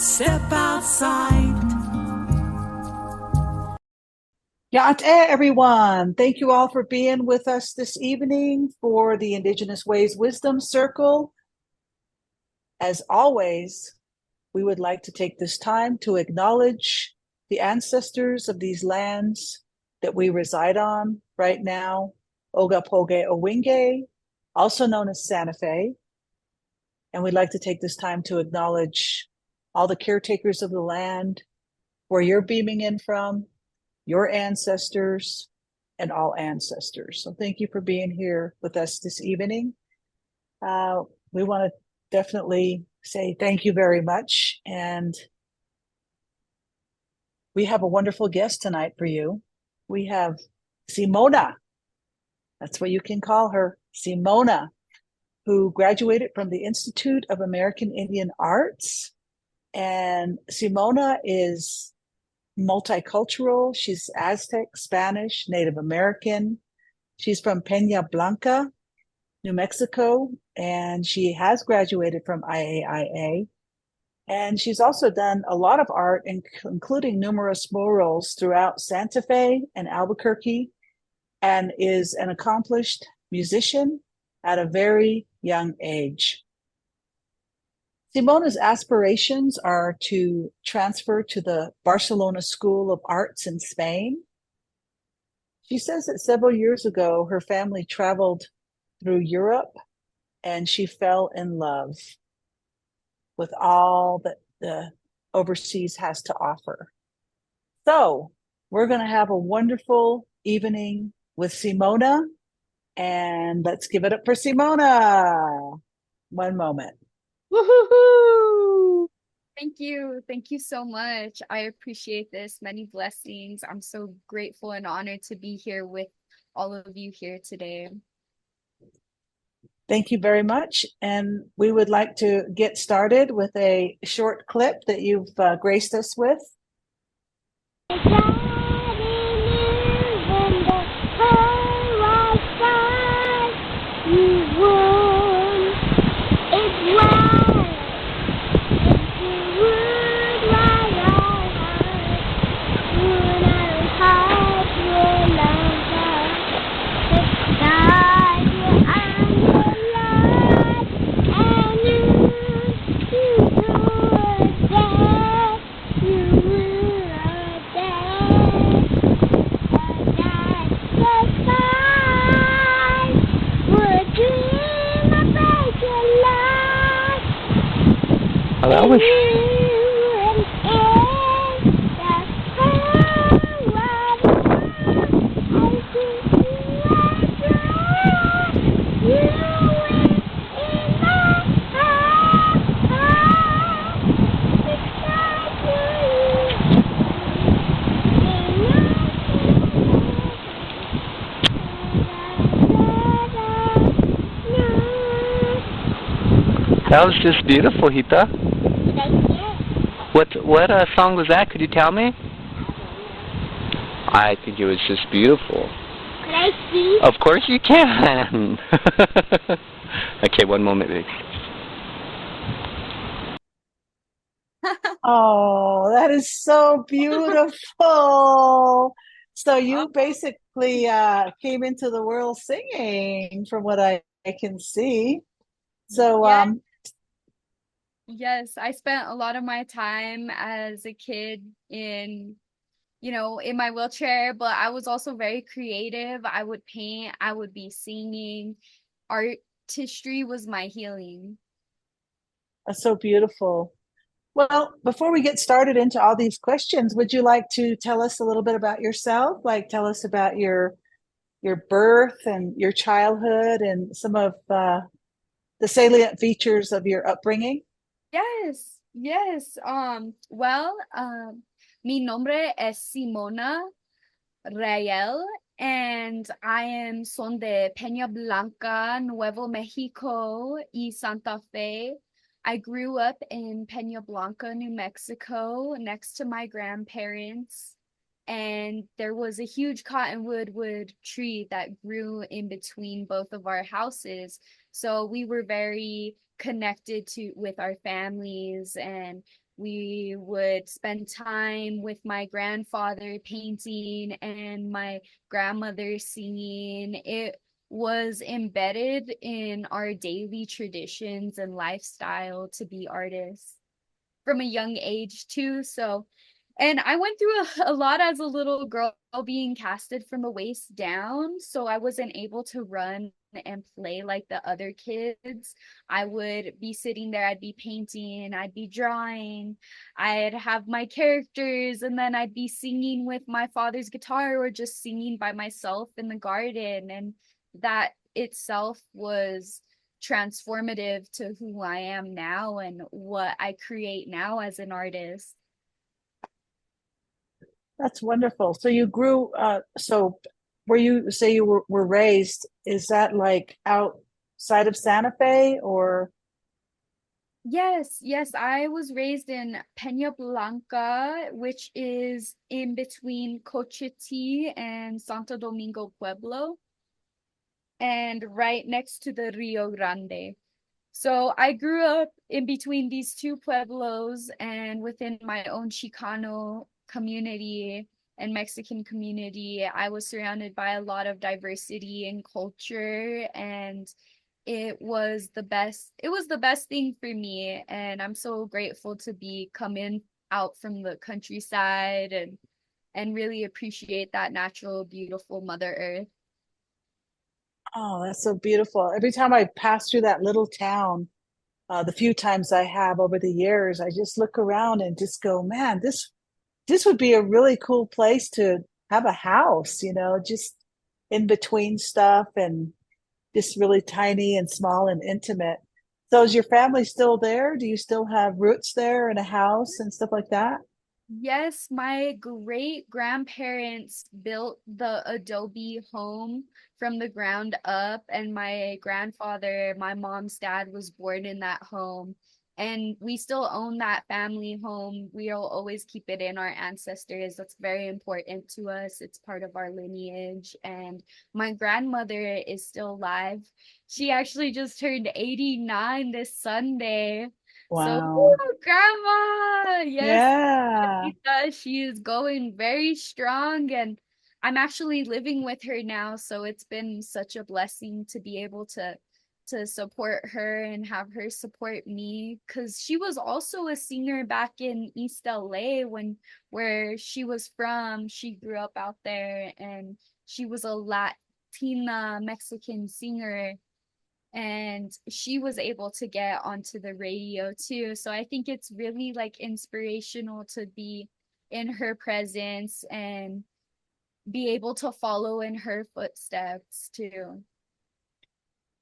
Step outside. Ya'ate, everyone. Thank you all for being with us this evening for the Indigenous Ways Wisdom Circle. As always, we would like to take this time to acknowledge the ancestors of these lands that we reside on right now, Ogapoge Owinge, also known as Santa Fe. And we'd like to take this time to acknowledge all the caretakers of the land, where you're beaming in from, your ancestors, and all ancestors. So thank you for being here with us this evening. We want to definitely say thank you very much. And we have a wonderful guest tonight for you. We have Simona. That's what you can call her, Simona, who graduated from the Institute of American Indian Arts. And Simona is multicultural. She's Aztec, Spanish, Native American. She's from Pane Blanca, New Mexico, and she has graduated from IAIA. And she's also done a lot of art, including numerous murals throughout Santa Fe and Albuquerque, and is an accomplished musician at a very young age. Simona's aspirations are to transfer to the Barcelona School of Arts in Spain. She says that several years ago, her family traveled through Europe and she fell in love with all that the overseas has to offer. So we're going to have a wonderful evening with Simona, and let's give it up for Simona. One moment. Woohoo! Thank you. Thank you so much. I appreciate this. Many blessings. I'm so grateful and honored to be here with all of you here today. Thank you very much. And we would like to get started with a short clip that you've graced us with. That was just beautiful, Hita. What song was that? Could you tell me? I think it was just beautiful. Could I see? Of course you can. Okay, one moment, baby. Oh, that is so beautiful. So you basically came into the world singing, from what I can see. So Yes, I spent a lot of my time as a kid in my wheelchair, but I was also very creative. I would paint, I would be singing. Artistry was my healing. that's so beautiful. Well, before we get started into all these questions, would you like to tell us a little bit about yourself? Like, tell us about your birth and your childhood and some of the salient features of your upbringing? Yes. Mi nombre es Simona Rael, and I am son de Peña Blanca, Nuevo Mexico, y Santa Fe. I grew up in Peña Blanca, New Mexico, next to my grandparents. And there was a huge cottonwood wood tree that grew in between both of our houses. So we were very connected with our families, and We would spend time with my grandfather painting and my grandmother singing. It was embedded in our daily traditions and lifestyle to be artists from a young age too. So, and I went through a lot as a little girl being casted from the waist down. So I wasn't able to run and play like the other kids. I would be sitting there, I'd be painting, I'd be drawing, I'd have my characters, and then I'd be singing with my father's guitar or just singing by myself in the garden. And that itself was transformative to who I am now and what I create now as an artist. That's wonderful. So you grew, so where you say you were raised, is that like outside of Santa Fe or? Yes, I was raised in Pane Blanca, which is in between Cochiti and Santo Domingo Pueblo, and right next to the Rio Grande. So I grew up in between these two pueblos and within my own Chicano community and Mexican community. I was surrounded by a lot of diversity and culture, and it was the best thing for me. And I'm so grateful to be coming out from the countryside and really appreciate that natural, beautiful Mother Earth. Oh, that's so beautiful. Every time I pass through that little town, the few times I have over the years, I just look around and just go, man, this would be a really cool place to have a house, just in between stuff and just really tiny and small and intimate. So is your family still there? Do you still have roots there and a house and stuff like that? Yes, my great grandparents built the adobe home from the ground up, and my grandfather, my mom's dad, was born in that home. And we still own that family home. We'll always keep it in our ancestors. That's very important to us. It's part of our lineage. And my grandmother is still alive. She actually just turned 89 this Sunday. So, woo, Wow. grandma, yes, Yeah. she is going very strong, and I'm actually living with her now, so it's been such a blessing to be able to support her and have her support me, because she was also a singer back in East LA where she was from. She grew up out there, and she was a Latina Mexican singer, and she was able to get onto the radio too. So I think it's really like inspirational to be in her presence and be able to follow in her footsteps too.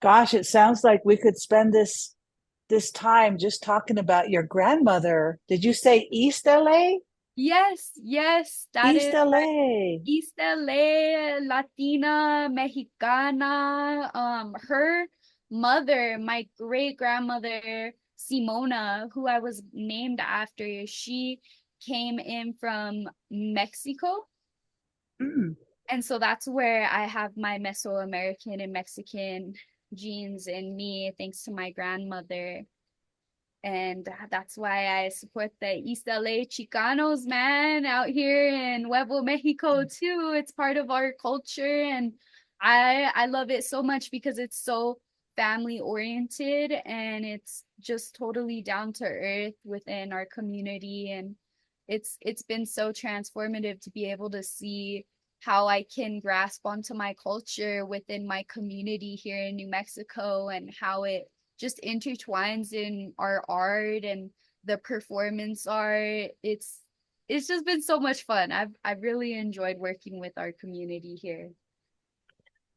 Gosh, it sounds like we could spend this time just talking about your grandmother. Did you say East LA? Yes, that East is LA. East LA, Latina, Mexicana. Her mother, my great grandmother, Simona, who I was named after, she came in from Mexico. Mm. And so that's where I have my Mesoamerican and Mexican genes in me, thanks to my grandmother. And that's why I support the East LA Chicanos, man, out here in Nuevo Mexico too. It's part of our culture, and I love it so much because it's so family oriented, and it's just totally down to earth within our community. And it's been so transformative to be able to see how I can grasp onto my culture within my community here in New Mexico, and how it just intertwines in our art and the performance art. It's just been so much fun. I've really enjoyed working with our community here.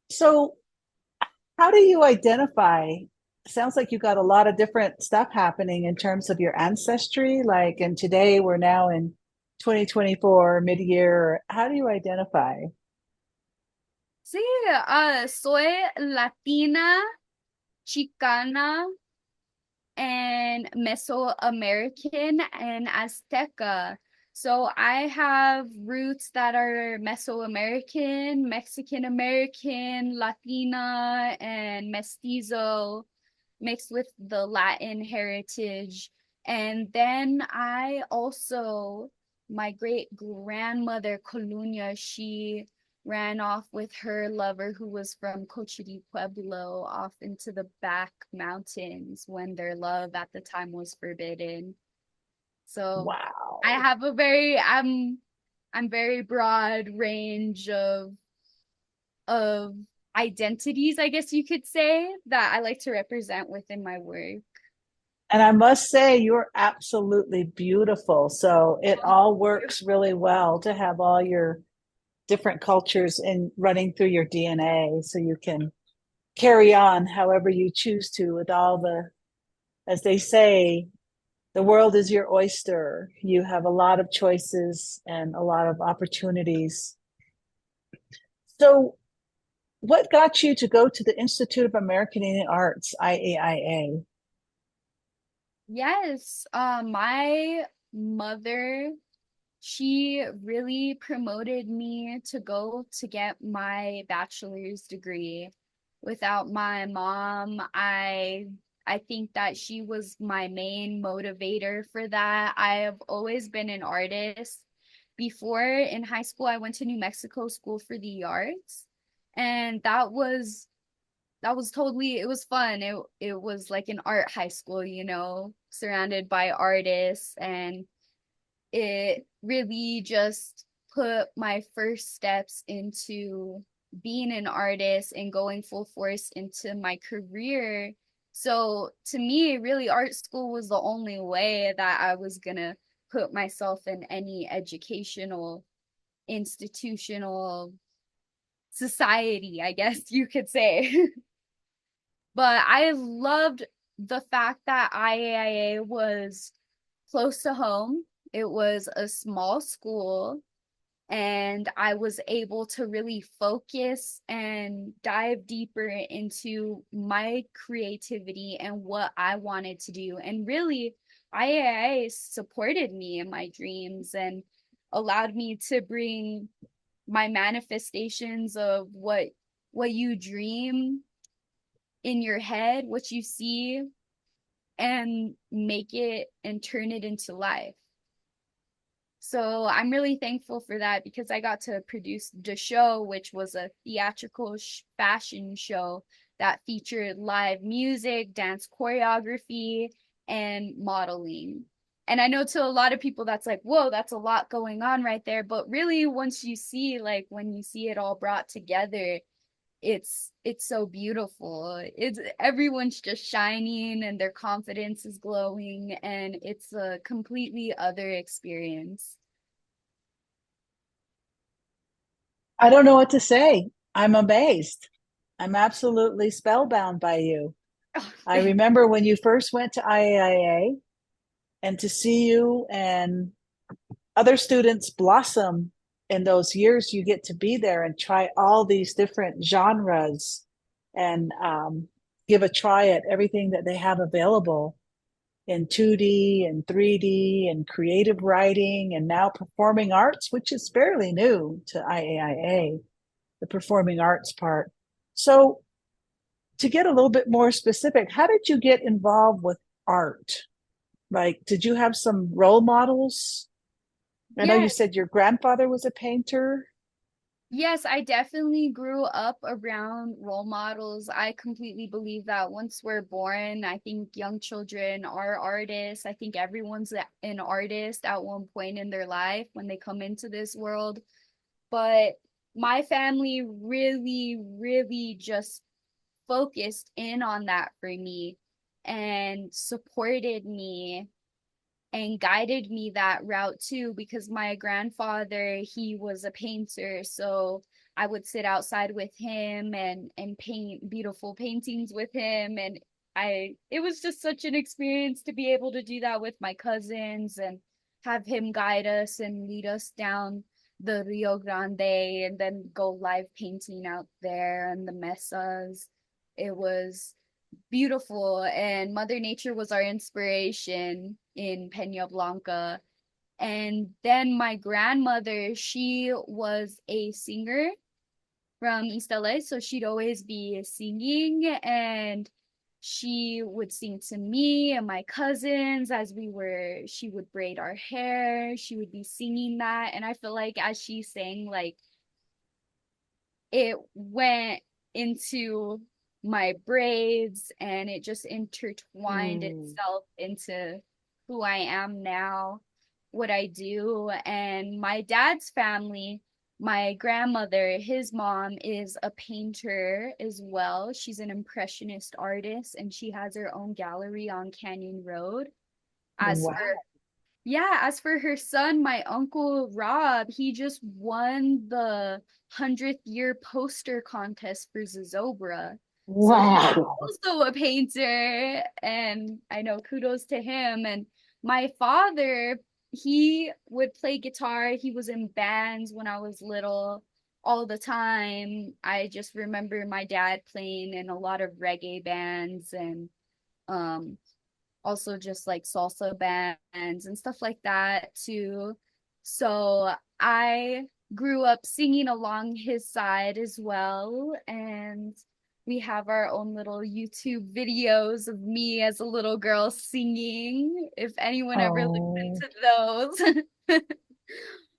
So how do you identify? Sounds like you got a lot of different stuff happening in terms of your ancestry. Like, and today we're now in 2024, mid-year. How do you identify? Sí, soy Latina, Chicana, and Mesoamerican and Azteca. So I have roots that are Mesoamerican, Mexican American, Latina, and Mestizo, mixed with the Latin heritage. And then my great grandmother, Colunia, she ran off with her lover who was from Cochiti Pueblo off into the back mountains when their love at the time was forbidden. So I Wow. have I'm very broad range of identities, I guess you could say, that I like to represent within my work. And I must say, you're absolutely beautiful. So it all works really well to have all your different cultures in running through your DNA so you can carry on however you choose to with all the, as they say, the world is your oyster. You have a lot of choices and a lot of opportunities. So, what got you to go to the Institute of American Indian Arts, IAIA? Yes, my mother, she really promoted me to go to get my bachelor's degree. Without my mom, I think that she was my main motivator for that. I have always been an artist. Before in high school, I went to New Mexico School for the Arts, and that was totally it was fun. It was like an art high school, you know, surrounded by artists, and it really just put my first steps into being an artist and going full force into my career. So to me, really art school was the only way that I was gonna put myself in any educational institutional society, I guess you could say. But I loved the fact that IAIA was close to home. It was a small school, and I was able to really focus and dive deeper into my creativity and what I wanted to do. And really, IAIA supported me in my dreams and allowed me to bring my manifestations of what you dream in your head, what you see, and make it and turn it into life. So I'm really thankful for that because I got to produce the show, which was a theatrical fashion show that featured live music, dance choreography, and modeling. And I know to a lot of people that's like, whoa, that's a lot going on right there. But really, once you see, like, when you see it all brought together, it's so beautiful. It's everyone's just shining and their confidence is glowing, and it's a completely other experience. I don't know what to say. I'm amazed. I'm absolutely spellbound by you. I remember when you first went to IAIA and to see you and other students blossom in those years you get to be there and try all these different genres and give a try at everything that they have available in 2D and 3D and creative writing and now performing arts, which is fairly new to IAIA, the performing arts part. So, to get a little bit more specific, how did you get involved with art? Like, did you have some role models? I know you Yes, said your grandfather was a painter. yes, I definitely grew up around role models. I completely believe that once we're born, I think young children are artists. I think everyone's an artist at one point in their life when they come into this world. But my family really, really just focused in on that for me and supported me and guided me that route too, because my grandfather, he was a painter, so I would sit outside with him and paint beautiful paintings with him. And I it was just such an experience to be able to do that with my cousins and have him guide us and lead us down the Rio Grande and then go live painting out there and the mesas. It was beautiful, and Mother Nature was our inspiration in Peña Blanca. And then my grandmother, she was a singer from East LA, so she'd always be singing, and she would sing to me and my cousins as she would braid our hair. She would be singing that. And I feel like as she sang, like it went into my braids and it just intertwined itself into who I am now, what I do. And my dad's family, my grandmother, his mom is a painter as well. She's an impressionist artist and she has her own gallery on Canyon Road. As Wow. for as for her son, my uncle Rob, he just won the 100th year poster contest for Zozobra. So he's Wow. also a painter, and I know kudos to him. And my father, he would play guitar. He was in bands when I was little all the time. I just remember my dad playing in a lot of reggae bands and um also just like salsa bands and stuff like that too. So I grew up singing along his side as well. And we have our own little YouTube videos of me as a little girl singing, if anyone ever Oh, listened to those.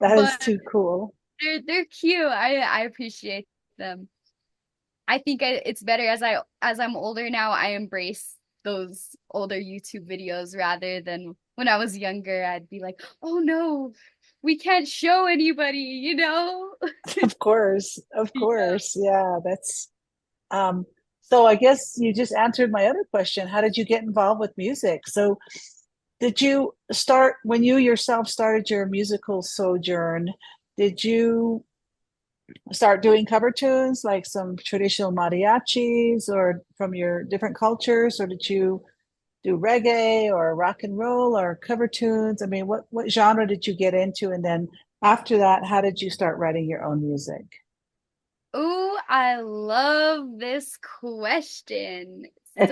that is But too cool. they're cute. I appreciate them. I think it's better as I'm older now, I embrace those older YouTube videos rather than when I was younger, I'd be like, "Oh no, we can't show anybody," you know? Of course. Of Yeah. course. Yeah, that's so I guess you just answered my other question. How did you get involved with music? So did you start when you yourself started your musical sojourn? Did you start doing cover tunes like some traditional mariachis or from your different cultures, or did you do reggae or rock and roll or cover tunes? I mean, what genre did you get into? And then after that, how did you start writing your own music? Oh, I love this question. So,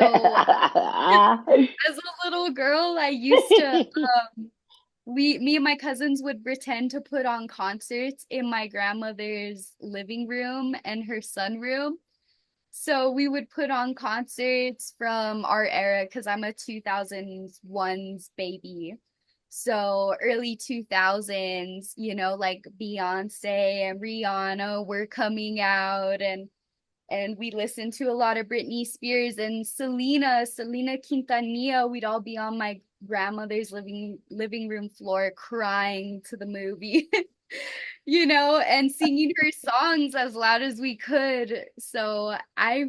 as a little girl, I used to me and my cousins would pretend to put on concerts in my grandmother's living room and her sunroom. So we would put on concerts from our era because I'm a 2001's baby. So early 2000s, like Beyonce and Rihanna were coming out and we listened to a lot of Britney Spears and Selena Quintanilla. We'd all be on my grandmother's living room floor crying to the movie. And singing her songs as loud as we could. So I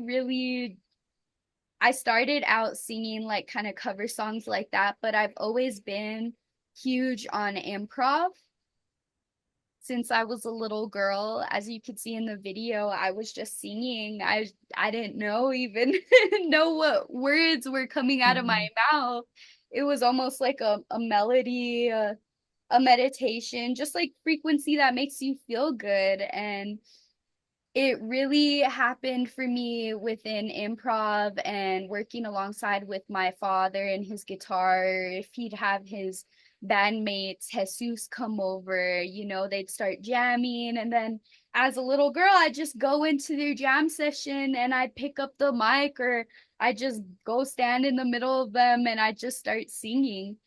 started out singing like kind of cover songs like that, but I've always been huge on improv since I was a little girl. As you could see in the video, I was just singing. I didn't know even know what words were coming out of my mouth. It was almost like a melody, a meditation, just like frequency that makes you feel good. And it really happened for me within improv and working alongside with my father and his guitar. If he'd have his bandmates, Jesus, come over, they'd start jamming. And then as a little girl, I'd just go into their jam session and I'd pick up the mic or I'd just go stand in the middle of them and I'd just start singing.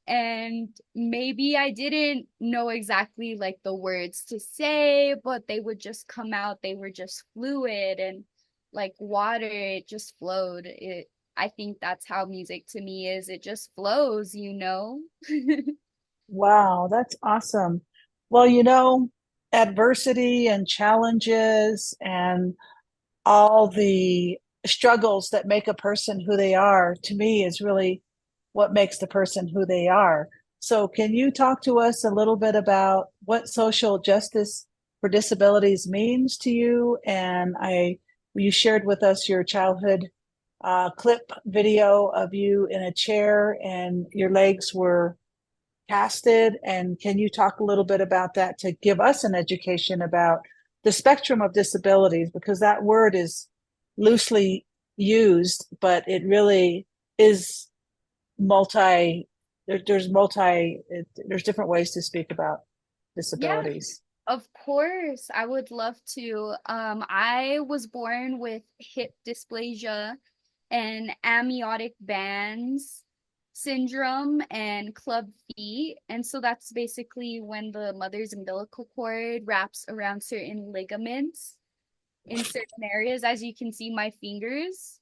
And maybe I didn't know exactly like the words to say, but they would just come out. They were just fluid and like water, it just flowed. I think that's how music to me is. It just flows. Wow, that's awesome. Well, adversity and challenges and all the struggles that make a person who they are, to me, is really what makes the person who they are. So, can you talk to us a little bit about what social justice for disabilities means to you? And you shared with us your childhood clip video of you in a chair and your legs were casted. And can you talk a little bit about that to give us an education about the spectrum of disabilities? Because that word is loosely used, but it really is there's different ways to speak about Yeah, disabilities. of course. I would love to. I was born with hip dysplasia. and amniotic bands syndrome and club feet. And so that's basically when the mother's umbilical cord wraps around certain ligaments in certain areas. As you can see, my fingers,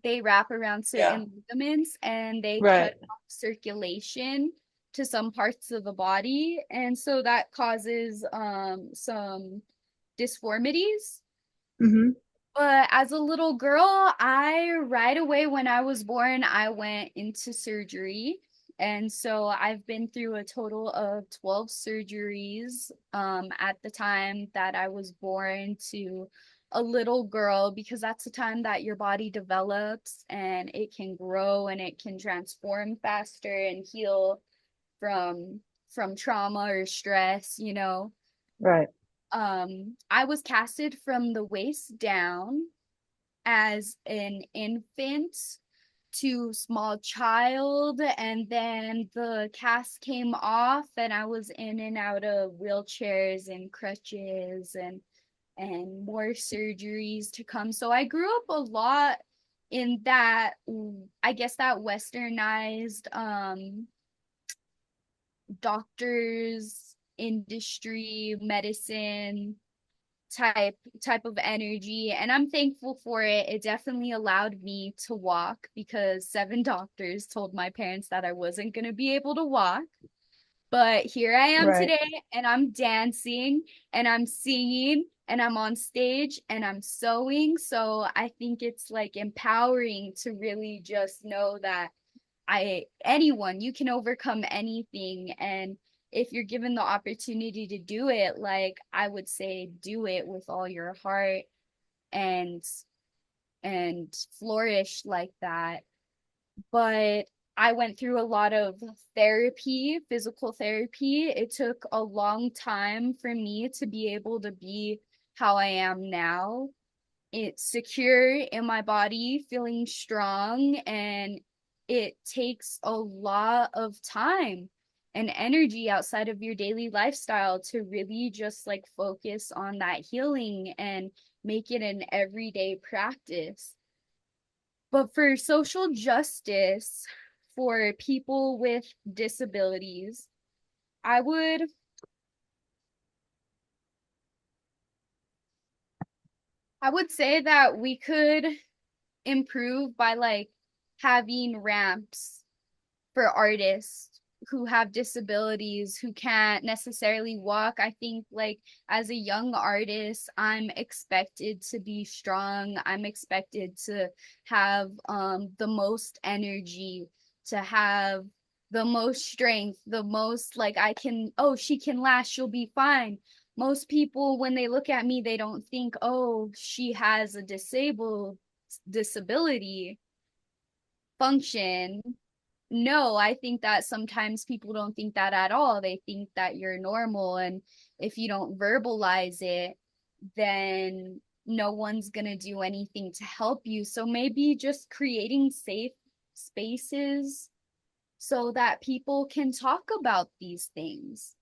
they wrap around certain ligaments and they Right. cut off circulation to some parts of the body. And so that causes some disformities. Mm-hmm. But as a little girl, I right away when I was born, I went into surgery. And so I've been through a total of 12 surgeries at the time that I was born to a little girl, because that's the time that your body develops and it can grow and it can transform faster and heal from trauma or stress, you know. Right. I was casted from the waist down as an infant to small child, and then the cast came off and I was in and out of wheelchairs and crutches and more surgeries to come. So I grew up a lot in that, I guess, that westernized doctors industry medicine type of energy, and I'm thankful for it. It definitely allowed me to walk, because 7 doctors told my parents that I wasn't going to be able to walk. But here I am Right. today, and I'm dancing and I'm singing and I'm on stage and I'm sewing. So I think it's like empowering to really just know that anyone, you can overcome anything. And if you're given the opportunity to do it, like, I would say do it with all your heart and flourish like that. But I went through a lot of therapy, physical therapy. It took a long time for me to be able to be how I am now. It's secure in my body, feeling strong, and it takes a lot of time and energy outside of your daily lifestyle to really just like focus on that healing and make it an everyday practice. But for social justice for people with disabilities, I would say that we could improve by like having ramps for artists who have disabilities who can't necessarily walk. I think like as a young artist, I'm expected to be strong. I'm expected to have the most energy, to have the most strength, the most like I can, oh, she can last, she'll be fine. Most people, when they look at me, they don't think, oh, she has a disability function. No, I think that sometimes people don't think that at all. They think that you're normal, and if you don't verbalize it, then no one's going to do anything to help you. So maybe just creating safe spaces so that people can talk about these things.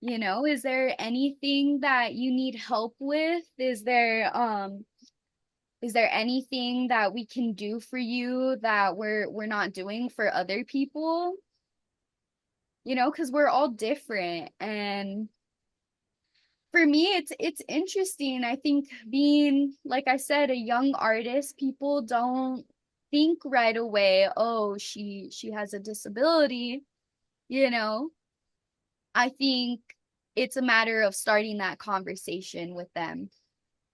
You know, is there anything that you need help with? Is there anything that we can do for you that we're not doing for other people? You know, because we're all different. And for me, it's interesting. I think being, like I said, a young artist, people don't think right away, oh, she has a disability, you know. I think it's a matter of starting that conversation with them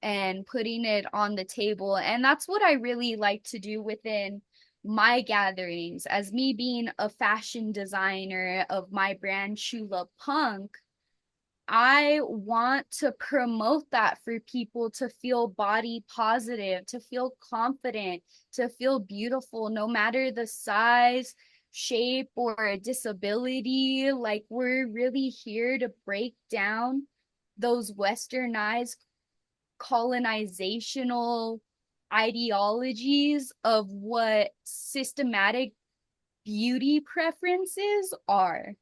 and putting it on the table. And that's what I really like to do within my gatherings. As me being a fashion designer of my brand Chula Punk, I want to promote that for people to feel body positive, to feel confident, to feel beautiful, no matter the size, shape, or disability. Like, we're really here to break down those westernized colonizational ideologies of what systematic beauty preferences are.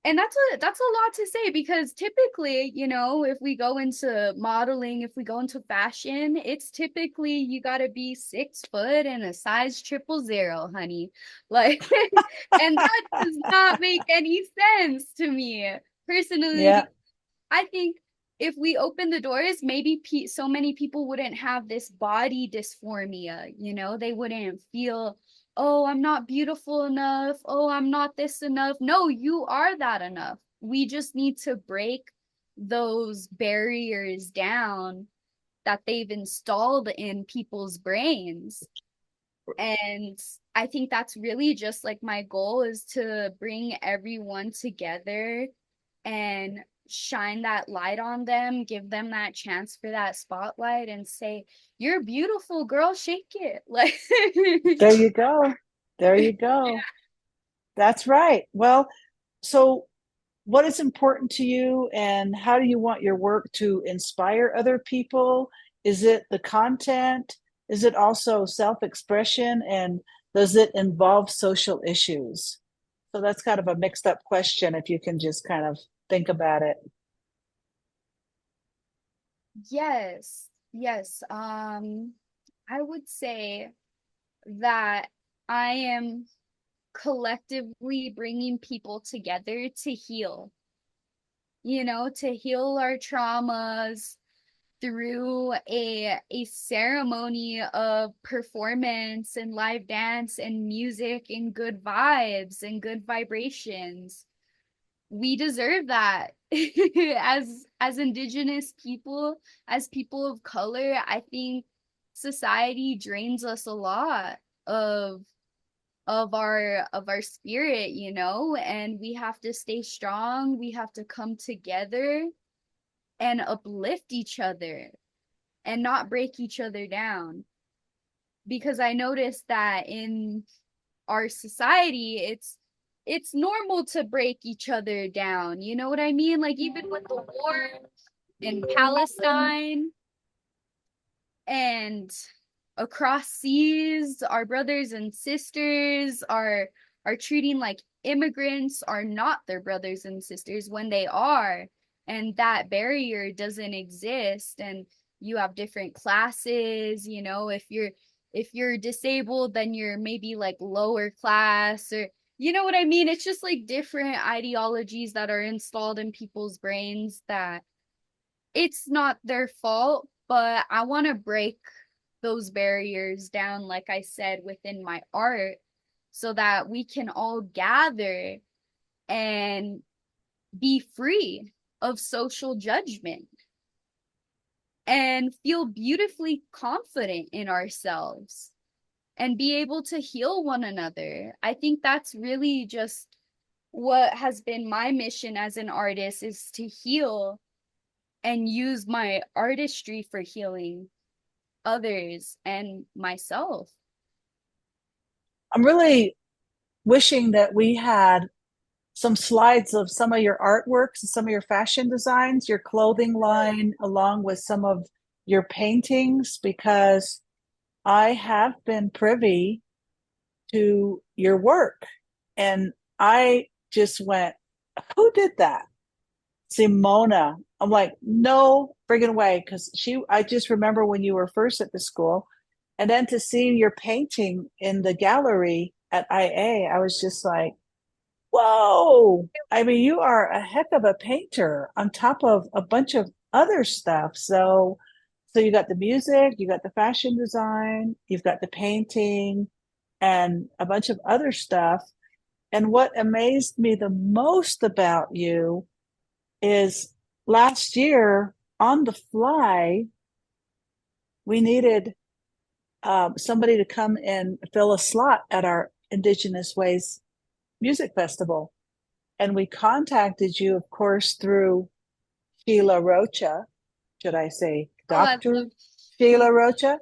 And that's a lot to say, because typically, you know, if we go into modeling, if we go into fashion, it's typically you got to be 6 foot and a size 000, honey. Like, and that does not make any sense to me personally, Yeah. because I think if we open the doors, maybe so many people wouldn't have this body dysphoria, you know, they wouldn't feel, oh, I'm not beautiful enough. Oh, I'm not this enough. No, you are that enough. We just need to break those barriers down that they've installed in people's brains. And I think that's really just like my goal, is to bring everyone together and shine that light on them, give them that chance for that spotlight and say, "You're beautiful, girl, shake it." Like There you go. There you go. That's right. Well, so what is important to you, and how do you want your work to inspire other people? Is it the content? Is it also self-expression? And does it involve social issues? So that's kind of a mixed up question, if you can just kind of think about it. Yes, yes. I would say that I am collectively bringing people together to heal, you know, to heal our traumas through a ceremony of performance and live dance and music and good vibes and good vibrations. We deserve that. As indigenous people, as people of color, I think society drains us a lot of our spirit, you know, and we have to stay strong. We have to come together and uplift each other and not break each other down. Because I noticed that in our society, it's normal to break each other down. You know what I mean? Like even with the war in Palestine and across seas, our brothers and sisters are treating like immigrants are not their brothers and sisters when they are, and that barrier doesn't exist. And you have different classes, you know, if you're disabled, then you're maybe like lower class, or you know what I mean? It's just like different ideologies that are installed in people's brains that it's not their fault, but I want to break those barriers down, like I said, within my art, so that we can all gather and be free of social judgment and feel beautifully confident in ourselves and be able to heal one another. I think that's really just what has been my mission as an artist, is to heal and use my artistry for healing others and myself. I'm really wishing that we had some slides of some of your artworks and some of your fashion designs, your clothing line, along with some of your paintings, because I have been privy to your work. And I just went, who did that? Simona. I'm like, no friggin' way. Because I just remember when you were first at the school, and then to see your painting in the gallery at IA, I was just like, whoa. I mean, you are a heck of a painter on top of a bunch of other stuff. So you got the music, you got the fashion design, you've got the painting, and a bunch of other stuff. And what amazed me the most about you is last year on the fly, we needed somebody to come and fill a slot at our Indigenous Ways music festival. And we contacted you, of course, through Sheila Rocha. Should I say Dr. Sheila Rocha?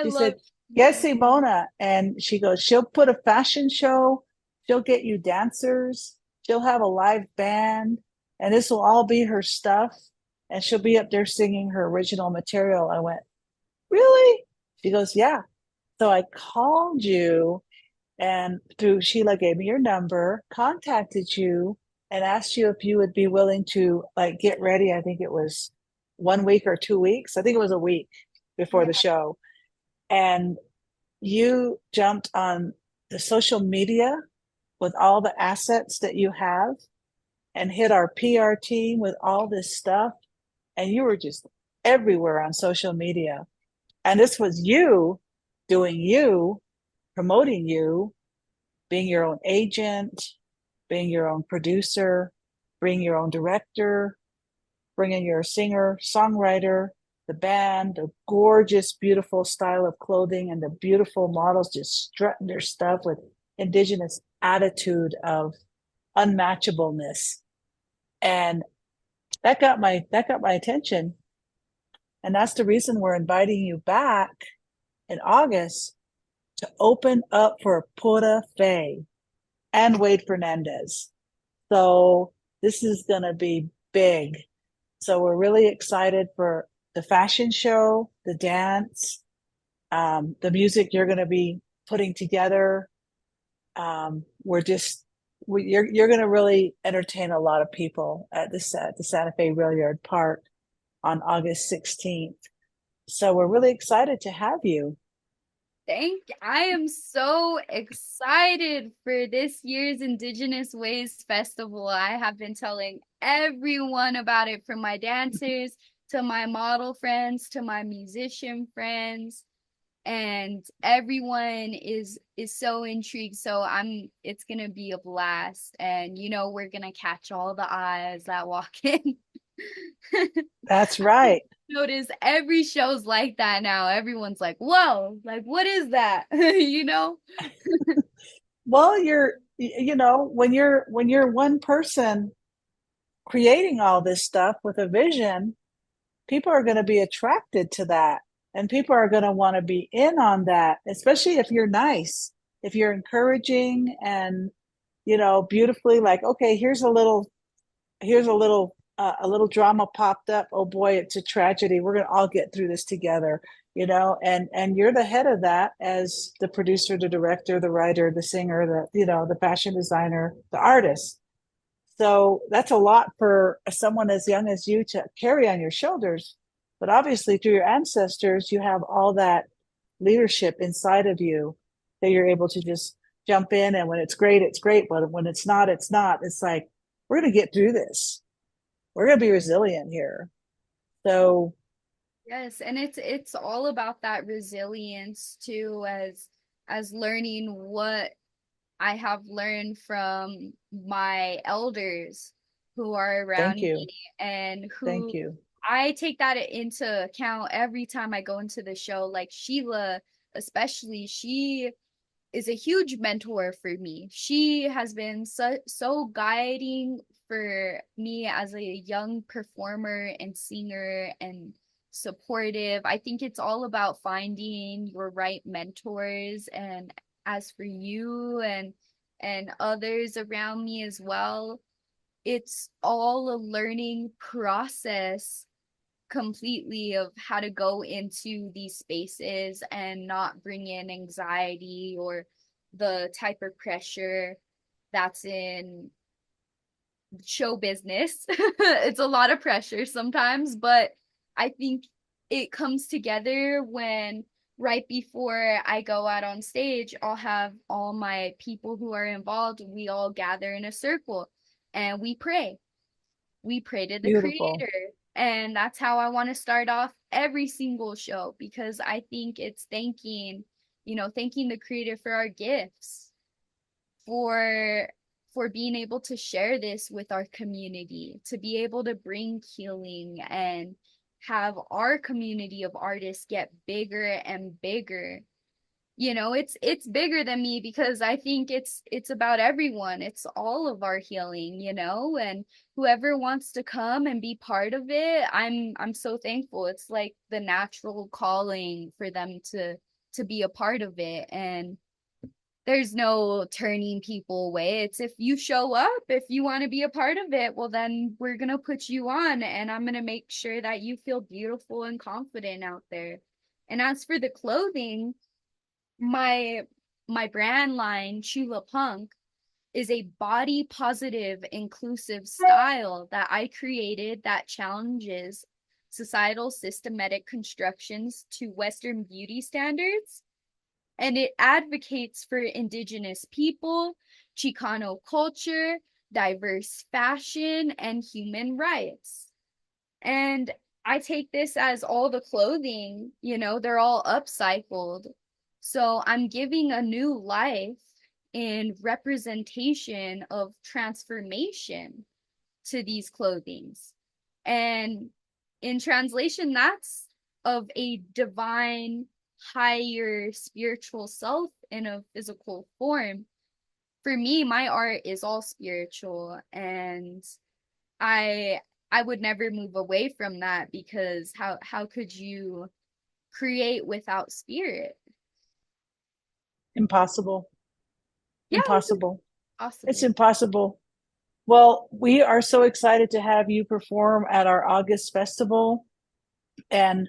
She said, yes, Simona. And she goes, she'll put a fashion show. She'll get you dancers. She'll have a live band. And this will all be her stuff. And she'll be up there singing her original material. I went, really? She goes, yeah. So I called you, and through Sheila gave me your number, contacted you, and asked you if you would be willing to like get ready. I think it was 1 week or 2 weeks. I think it was a week before the Yeah. show. And you jumped on the social media with all the assets that you have and hit our PR team with all this stuff. And you were just everywhere on social media. And this was you doing you, promoting you, being your own agent, being your own producer, being your own director, bringing your singer, songwriter, the band, the gorgeous, beautiful style of clothing, and the beautiful models just strutting their stuff with indigenous attitude of unmatchableness. And that got my attention. And that's the reason we're inviting you back in August to open up for Pura Fey and Wade Fernandez. So this is going to be big. So we're really excited for the fashion show, the dance, the music you're going to be putting together. You're going to really entertain a lot of people at the Santa Fe Rail Yard Park on August 16th. So we're really excited to have you. I am so excited for this year's Indigenous Ways Festival. I have been telling everyone about it, from my dancers to my model friends to my musician friends, and everyone is so intrigued. So it's gonna be a blast, and we're gonna catch all the eyes that walk in. That's right. Notice every show's like that now. Everyone's like, whoa, like, what is that? Well, when you're one person creating all this stuff with a vision, people are going to be attracted to that, and people are going to want to be in on that, especially if you're nice, if you're encouraging and beautifully, like, okay, here's a little drama popped up. Oh boy, it's a tragedy. We're going to all get through this together, and you're the head of that as the producer, the director, the writer, the singer, the fashion designer, the artist. So that's a lot for someone as young as you to carry on your shoulders. But obviously, through your ancestors, you have all that leadership inside of you that you're able to just jump in. And when it's great, it's great. But when it's not, it's not. It's like, we're going to get through this. We're going to be resilient here. So Yes, and it's all about that resilience too, as learning what I have learned from my elders who are around thank you. me, and Thank who you. I take that into account every time I go into the show. Like Sheila, especially, she is a huge mentor for me. She has been so guiding for me as a young performer and singer, and supportive. I think it's all about finding your right mentors, and as for you and others around me as well, it's all a learning process completely of how to go into these spaces and not bring in anxiety or the type of pressure that's in show business. It's a lot of pressure sometimes, but I think it comes together when right before I go out on stage, I'll have all my people who are involved, we all gather in a circle and we pray. We pray to the Beautiful. creator. And that's how I want to start off every single show, because I think it's thanking the creator for our gifts, for being able to share this with our community, to be able to bring healing and have our community of artists get bigger and bigger. It's bigger than me, because I think it's about everyone. It's all of our healing, and whoever wants to come and be part of it, I'm so thankful. It's like the natural calling for them to be a part of it, and there's no turning people away. It's, if you show up, if you want to be a part of it, well, then we're going to put you on, and I'm going to make sure that you feel beautiful and confident out there. And as for the clothing, my brand line, Chula Punk, is a body positive, inclusive style that I created that challenges societal systematic constructions to Western beauty standards. And it advocates for Indigenous people, Chicano culture, diverse fashion, and human rights. And I take this as all the clothing, they're all upcycled. So I'm giving a new life in representation of transformation to these clothings. And in translation, that's of a divine, higher spiritual self in a physical form. For me, my art is all spiritual, and I would never move away from that, because how could you create without spirit? Impossible. Yeah, Impossible. possible. It's impossible. Well, we are so excited to have you perform at our August festival. And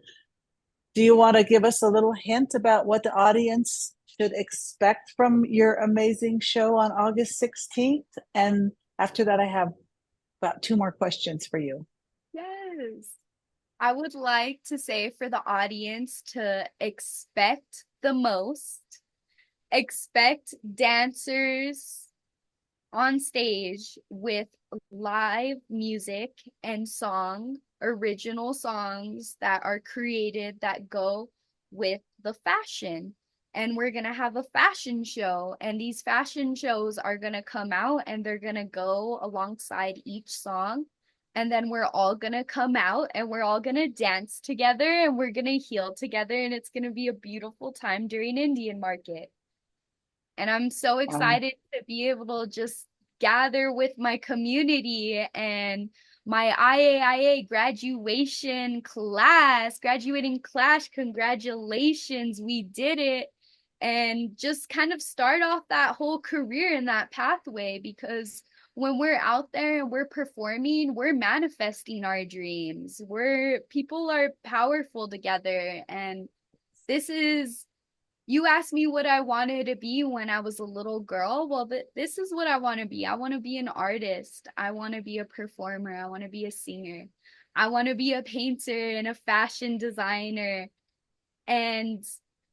do you want to give us a little hint about what the audience should expect from your amazing show on August 16th? And after that, I have about 2 more questions for you. Yes. I would like to say for the audience to expect the most. Expect dancers on stage with live music and original songs that are created that go with the fashion. And we're going to have a fashion show, and these fashion shows are going to come out and they're going to go alongside each song. And then we're all going to come out and we're all going to dance together and we're going to heal together. And it's going to be a beautiful time during Indian market. And I'm so excited to be able to just gather with my community and my IAIA graduating class. Congratulations, we did it. And just kind of start off that whole career in that pathway, because when we're out there and we're performing, we're manifesting our dreams. People are powerful together. And you asked me what I wanted to be when I was a little girl. Well, this is what I want to be. I want to be an artist. I want to be a performer. I want to be a singer. I want to be a painter and a fashion designer. And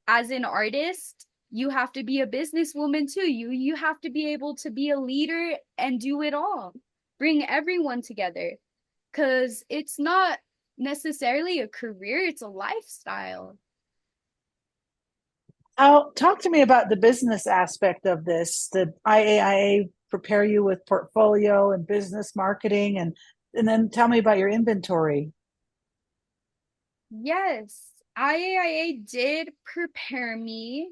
as an artist, you have to be a businesswoman too. You have to be able to be a leader and do it all. Bring everyone together. Because it's not necessarily a career, it's a lifestyle. Talk to me about the business aspect of this. Did IAIA prepare you with portfolio and business marketing, and then tell me about your inventory? Yes, IAIA did prepare me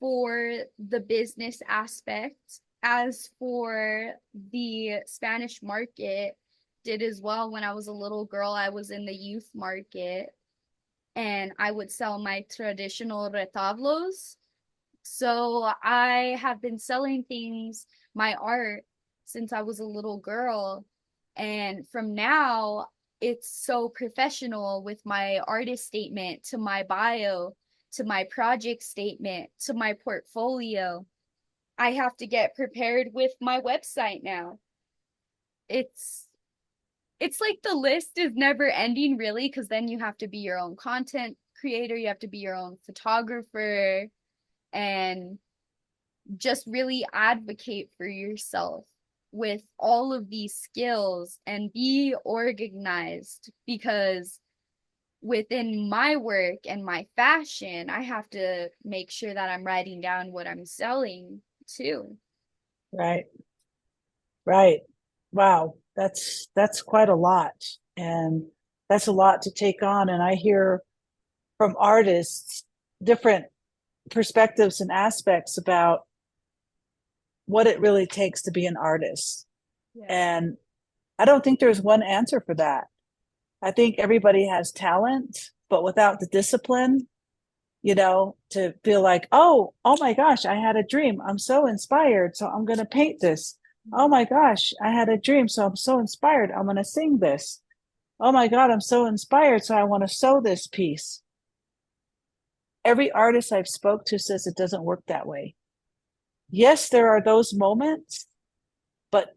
for the business aspect. As for the Spanish market, did as well. When I was a little girl, I was in the youth market and I would sell my traditional retablos. So I have been selling my art, since I was a little girl. And from now, it's so professional, with my artist statement to my bio, to my project statement, to my portfolio. I have to get prepared with my website now. It's like the list is never ending, really, because then you have to be your own content creator, you have to be your own photographer, and just really advocate for yourself with all of these skills and be organized, because within my work and my fashion, I have to make sure that I'm writing down what I'm selling too. Right. Wow, that's quite a lot, and that's a lot to take on. And I hear from artists different perspectives and aspects about what it really takes to be an artist. Yeah. And I don't think there's one answer for that. I think everybody has talent, but without the discipline, to feel like, oh my gosh, I had a dream. I'm so inspired, so I'm going to paint this. Oh my gosh, I had a dream, so I'm so inspired. I'm going to sing this. Oh my God, I'm so inspired, so I want to sew this piece. Every artist I've spoke to says it doesn't work that way. Yes, there are those moments, but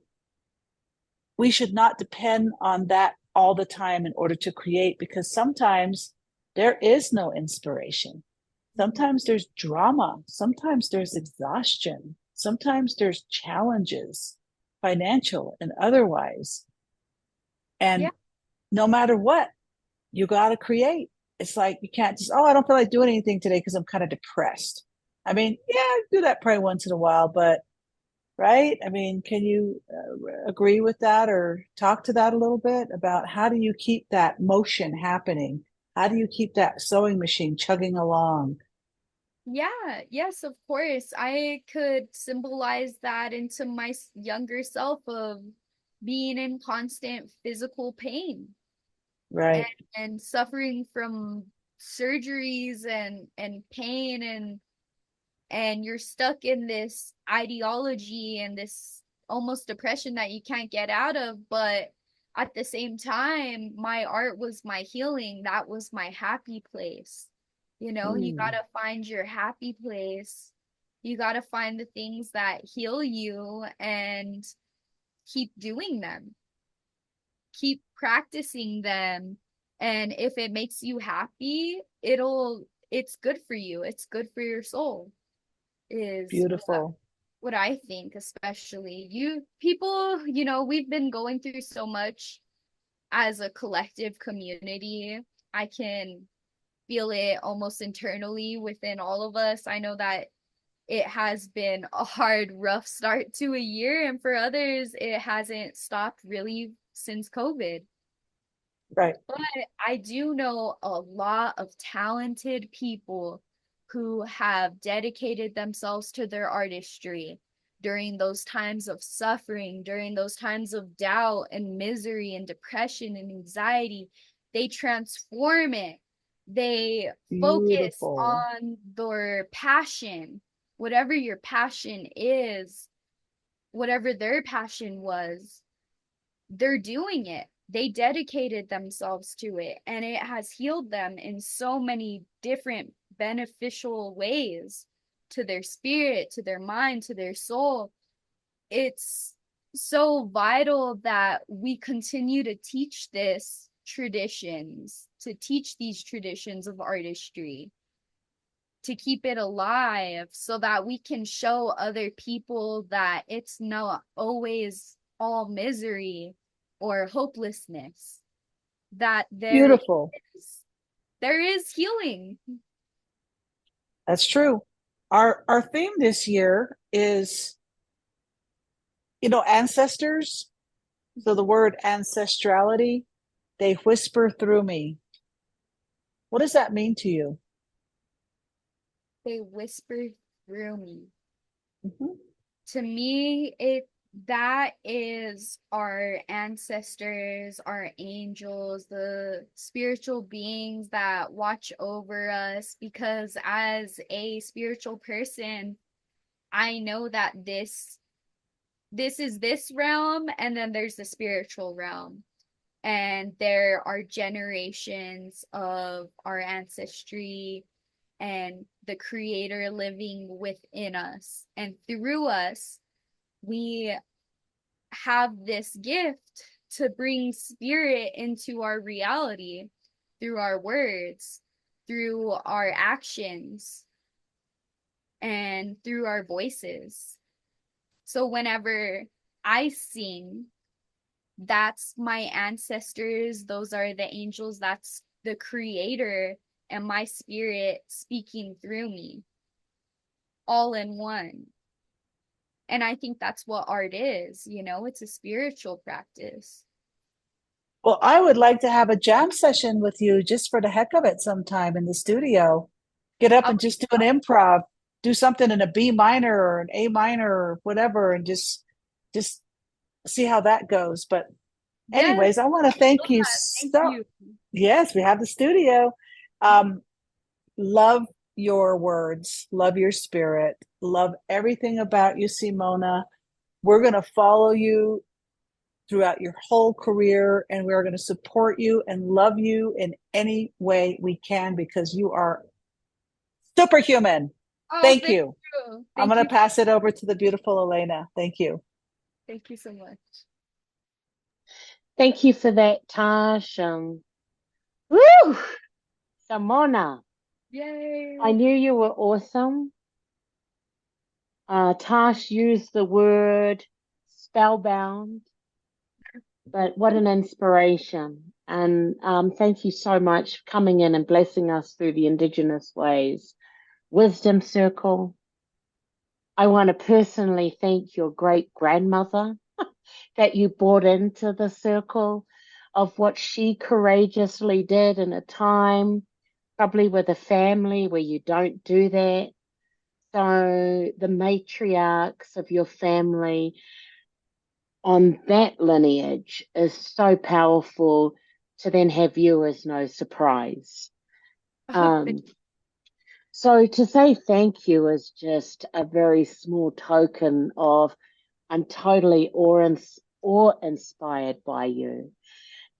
we should not depend on that all the time in order to create, because sometimes there is no inspiration. Sometimes there's drama. Sometimes there's exhaustion. Sometimes there's challenges, financial and otherwise. And no matter what, you got to create. It's like you can't just, oh, I don't feel like doing anything today because I'm kind of depressed. I mean, yeah, I do that probably once in a while, but right? I mean, can you agree with that or talk to that a little bit about how do you keep that motion happening? How do you keep that sewing machine chugging along? Yeah, yes, of course. I could symbolize that into my younger self of being in constant physical pain and, Right. and suffering from surgeries and pain and you're stuck in this ideology and this almost depression that you can't get out of. But at the same time, my art was my healing. That was my happy place. You Mm, gotta find your happy place. You gotta find the things that heal you and keep doing them. Keep practicing them. And if it makes you happy, it's good for you. It's good for your soul, is beautiful. what I think, especially you people, we've been going through so much as a collective community. I can feel it almost internally within all of us. I know that it has been a hard, rough start to a year, and for others, it hasn't stopped really since COVID. Right. But I do know a lot of talented people who have dedicated themselves to their artistry during those times of suffering, during those times of doubt and misery and depression and anxiety. They transform it. They focus Beautiful. on their passion, whatever your passion is, whatever their passion was, they're doing it. They dedicated themselves to it, and it has healed them in so many different beneficial ways to their spirit, to their mind, to their soul. It's so vital that we continue to teach to teach these traditions of artistry, to keep it alive so that we can show other people that it's not always all misery or hopelessness, that Beautiful. there is healing. That's true. Our theme this year is, ancestors. So the word ancestrality, they whisper through me. What does that mean to you? They whisper through me. Mhm. To me, that is our ancestors, our angels, the spiritual beings that watch over us, because as a spiritual person, I know that this is this realm, and then there's the spiritual realm, and there are generations of our ancestry and the creator living within us, and through us we have this gift to bring spirit into our reality through our words, through our actions, and through our voices. So whenever I sing, that's my ancestors, those are the angels, that's the creator and my spirit speaking through me, all in one. And I think that's what art is, it's a spiritual practice. Well, I would like to have a jam session with you just for the heck of it sometime in the studio. Get up I and would just do an improv, do something in a B minor or an A minor or whatever, and just see how that goes. But Yes, anyways, I want to thank you thank so. you. Yes, we have the studio. Love your words, love your spirit, love everything about you, Simona. We're going to follow you throughout your whole career, and we're going to support you and love you in any way we can because you are superhuman. Oh, Thank thank you. you. I'm Thank going to you. pass it over to the beautiful Elena. Thank you. Thank you so much. Thank you for that, Tash. Woo! Simona, Yay. I knew you were awesome. Tash used the word spellbound, but what an inspiration. And thank you so much for coming in and blessing us through the Indigenous Ways Wisdom Circle. I want to personally thank your great grandmother that you brought into the circle of what she courageously did in a time, probably with a family where you don't do that. So the matriarchs of your family on that lineage is so powerful to then have you as no surprise. So to say thank you is just a very small token of I'm totally awe-inspired by you.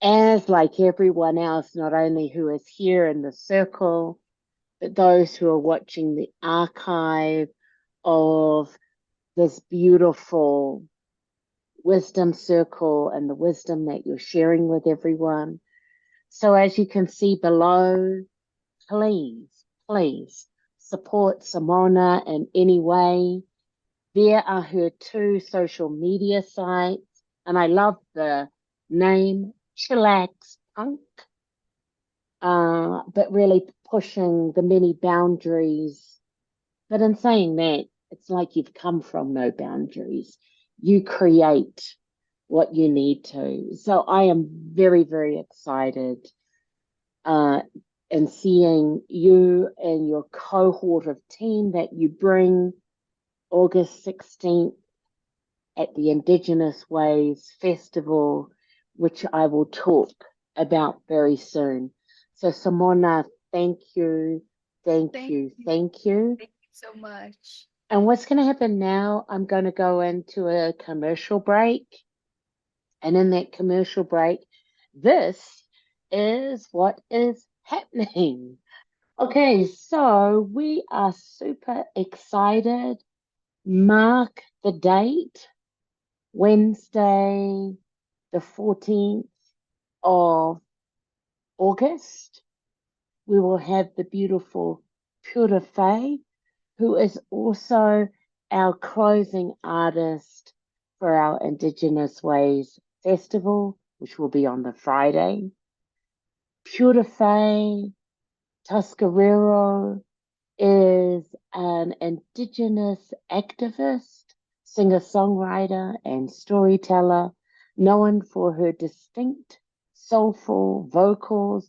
As like everyone else, not only who is here in the circle, but those who are watching the archive of this beautiful wisdom circle and the wisdom that you're sharing with everyone. So as you can see below, please support Simona in any way. There are her 2 social media sites, and I love the name Chillax Punk, but really pushing the many boundaries. But in saying that, it's like you've come from no boundaries. You create what you need to. So I am very, very excited in seeing you and your cohort of team that you bring August 16th at the Indigenous Ways Festival, which I will talk about very soon. So Simona, thank you. Thank you so much. And what's going to happen now, I'm going to go into a commercial break. And in that commercial break, this is what is happening. Okay, so we are super excited. Mark the date, Wednesday, the 14th of August. We will have the beautiful Pura Fay, who is also our closing artist for our Indigenous Ways Festival, which will be on the Friday. Pura Fay Tuscarero is an Indigenous activist, singer-songwriter, and storyteller, known for her distinct, soulful vocals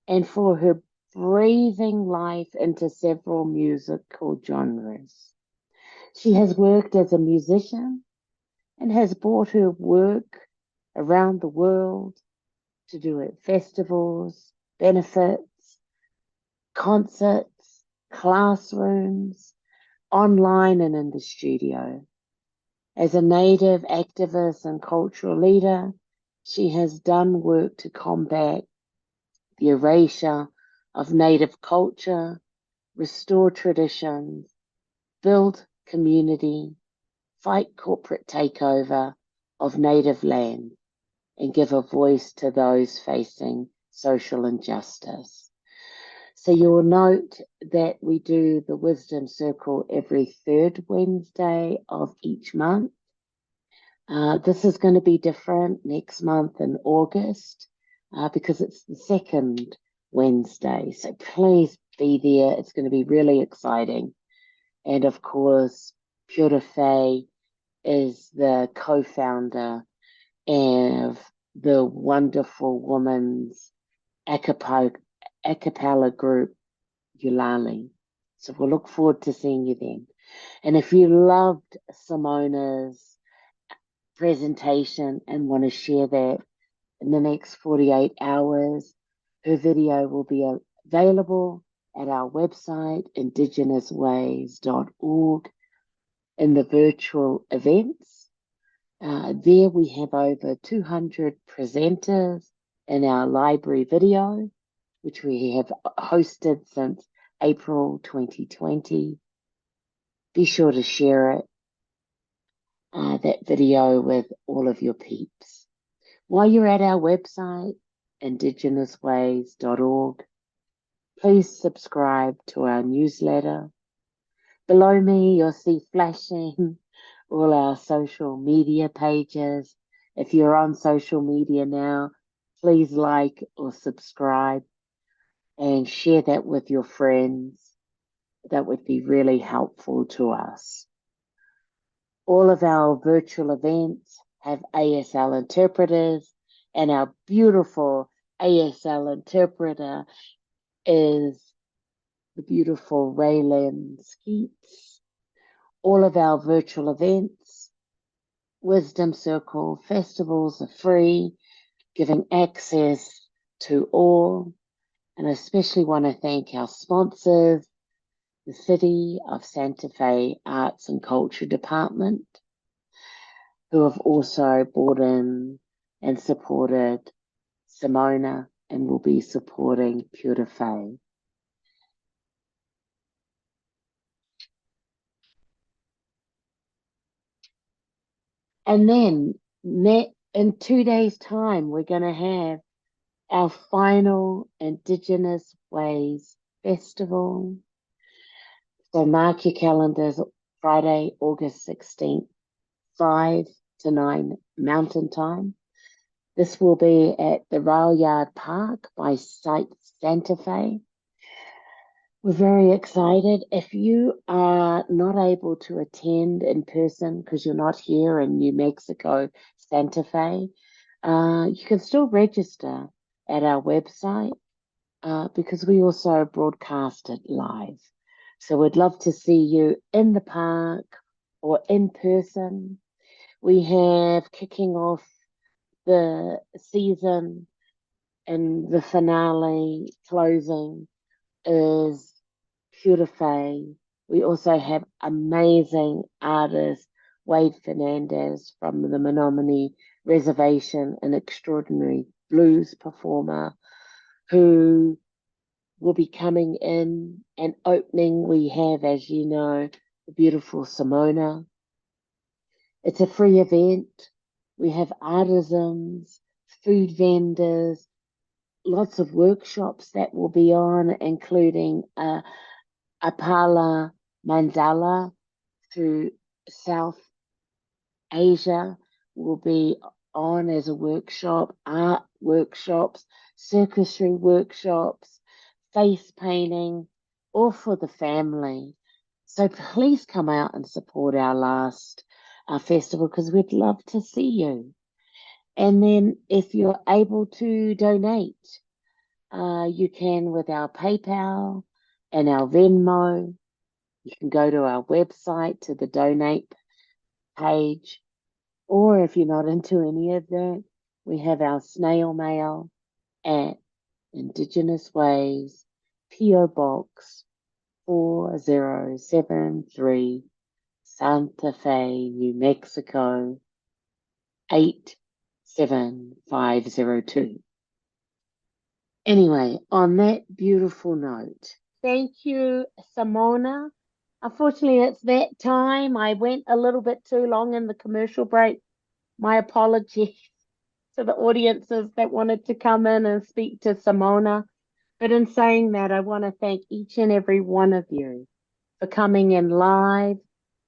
and for her breathing life into several musical genres. She has worked as a musician and has brought her work around the world to do at festivals, benefits, concerts, classrooms, online and in the studio. As a Native activist and cultural leader, she has done work to combat the erasure of Native culture, restore traditions, build community, fight corporate takeover of Native land, and give a voice to those facing social injustice. So you will note that we do the Wisdom Circle every 3rd Wednesday of each month. This is going to be different next month in August because it's the 2nd Wednesday. So please be there. It's going to be really exciting. And of course, Pura Fay is the co-founder of the wonderful women's a cappella group, Yulali. So we'll look forward to seeing you then. And if you loved Simona's presentation and want to share that in the next 48 hours, her video will be available at our website, IndigenousWays.org, in the virtual events. There we have over 200 presenters in our library video, which we have hosted since April 2020. Be sure to share it. that video with all of your peeps. While you're at our website, IndigenousWays.org, please subscribe to our newsletter. Below me, you'll see flashing all our social media pages. If you're on social media now, please like or subscribe and share that with your friends. That would be really helpful to us. All of our virtual events have ASL interpreters, and our beautiful ASL interpreter is the beautiful Raylan Skeets. All of our virtual events, Wisdom Circle festivals are free, giving access to all. And I especially want to thank our sponsors, the City of Santa Fe Arts and Culture Department, who have also brought in and supported Simona and will be supporting Pure Fe. And then in 2 days' time, we're going to have our final Indigenous Ways Festival. So mark your calendars, Friday, August 16th, 5 to 9 Mountain Time. This will be at the Rail Yard Park by Santa Fe. We're very excited. If you are not able to attend in person because you're not here in New Mexico, Santa Fe, you can still register at our website because we also broadcast it live. So we'd love to see you in the park or in person. We have kicking off the season, and the finale closing is Pure Fe. We also have amazing artist Wade Fernandez from the Menominee Reservation, an extraordinary blues performer who will be coming in and opening. We have, as you know, the beautiful Simona. It's a free event. We have artisans, food vendors, lots of workshops that will be on, including Apala Mandala through South Asia will be on as a workshop, art workshops, circusry workshops, face painting, all for the family. So please come out and support our last festival because we'd love to see you. And then if you're able to donate, you can with our PayPal and our Venmo. You can go to our website to the donate page. Or if you're not into any of that, we have our snail mail at Indigenous Ways, P.O. Box 4073, Santa Fe, New Mexico, 87502. Anyway, on that beautiful note, thank you, Simona. Unfortunately, it's that time. I went a little bit too long in the commercial break. My apologies to the audiences that wanted to come in and speak to Simona. But in saying that, I want to thank each and every one of you for coming in live,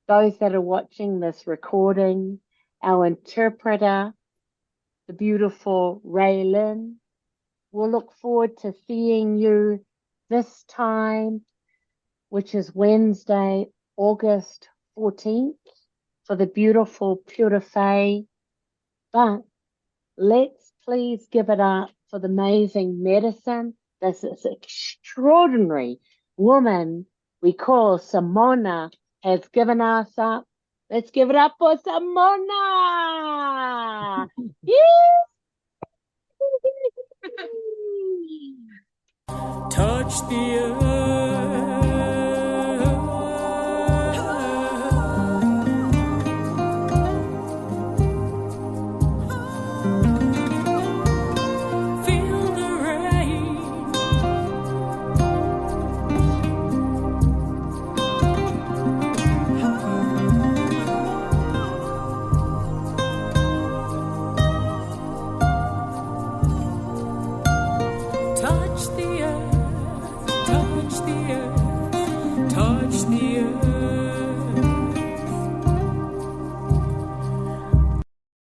those that are watching this recording, our interpreter, the beautiful Raylin. We'll look forward to seeing you this time, which is Wednesday, August 14th, for the beautiful Pure Fe. But let's please give it up for the amazing medicine this extraordinary woman we call Simona has given us up. Let's give it up for Simona. Touch the earth.